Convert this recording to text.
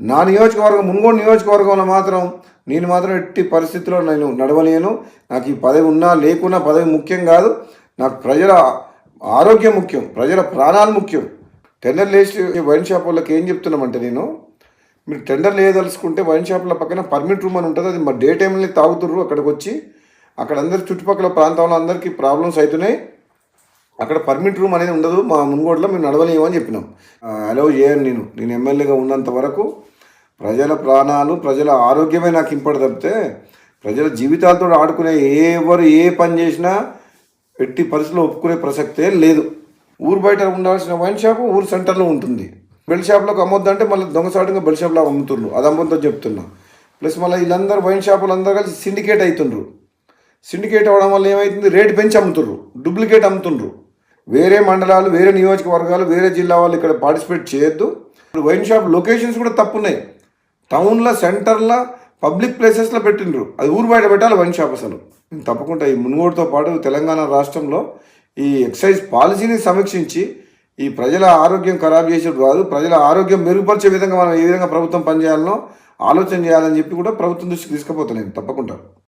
నా నియోజకవర్గం మున్గోడు నియోజకవర్గంలో మాత్రం నేను మాత్రం ఎట్టి పరిస్థితుల్లో నేను నడవలేను. నాకు ఈ పదవి ఉన్నా లేకున్నా పదవి ముఖ్యం కాదు. నాకు ప్రజల ఆరోగ్యం ముఖ్యం, ప్రజల ప్రాణాలు ముఖ్యం. టెండర్ లేచి వైన్ షాప్ వాళ్ళకి ఏం చెప్తున్నామంటే, మీరు టెండర్ వేయదలుచుకుంటే వైన్ షాప్ల పక్కన పర్మిట్ రూమ్ అని ఉంటుంది. అది మా డే టైంలో తాగుతుర్రు. అక్కడికి వచ్చి అక్కడ అందరి చుట్టుపక్కల ప్రాంతంలో అందరికీ ప్రాబ్లమ్స్ అవుతున్నాయి. అక్కడ పర్మిట్ రూమ్ అనేది ఉండదు. మా మున్గోడులో మేము నడవలేము అని చెప్పినాం. అలౌ చేయను. నేను ఎమ్మెల్యేగా ఉన్నంత వరకు ప్రజల ప్రాణాలు, ప్రజల ఆరోగ్యమే నాకు ఇంపడి తప్పితే ప్రజల జీవితాలతో ఆడుకునే ఎవరు ఏ పని చేసినా ఎట్టి పరిస్థితుల్లో ఒప్పుకునే ప్రసక్తే లేదు. ఊరు బయట ఉండాల్సిన వైన్ షాప్ ఊరు సెంటర్లో ఉంటుంది. బెల్ షాప్లోకి అమ్మొద్దంటే మళ్ళీ దొంగసాటుగా బెల్ షాప్లో అమ్ముతుండ్రు. అది అమ్మొద్దో చెప్తున్నా. ప్లస్ మళ్ళీ వీళ్ళందరూ వైన్ షాపులు అందరూ కలిసి సిండికేట్ అవుతుండ్రు. సిండికేట్ అవ్వడం వల్ల ఏమవుతుంది, రేటు పెంచి అమ్ముతుండ్రు, డూప్లికేట్ అమ్ముతుండ్రు. వేరే మండలాలు, వేరే నియోజకవర్గాలు, వేరే జిల్లా వాళ్ళు ఇక్కడ పార్టిసిపేట్ చేయొద్దు. ఇప్పుడు వైన్ షాప్ లొకేషన్స్ కూడా తప్పున్నాయి. టౌన్లో, సెంటర్లో, పబ్లిక్ ప్లేసెస్లో పెట్టిండ్రు. అది ఊరు బయట పెట్టాలి వైన్ షాప్. అసలు తప్పకుండా ఈ మున్గోడుతో పాటు తెలంగాణ రాష్ట్రంలో ఈ ఎక్సైజ్ పాలసీని సమీక్షించి ఈ ప్రజల ఆరోగ్యం ఖరాబ్ చేసేది కాదు, ప్రజల ఆరోగ్యం మెరుగుపరిచే విధంగా మనం ఏ విధంగా ప్రభుత్వం పనిచేయాలనో ఆలోచన చేయాలని చెప్పి కూడా ప్రభుత్వం దృష్టికి తీసుకుపోతాను నేను తప్పకుండా.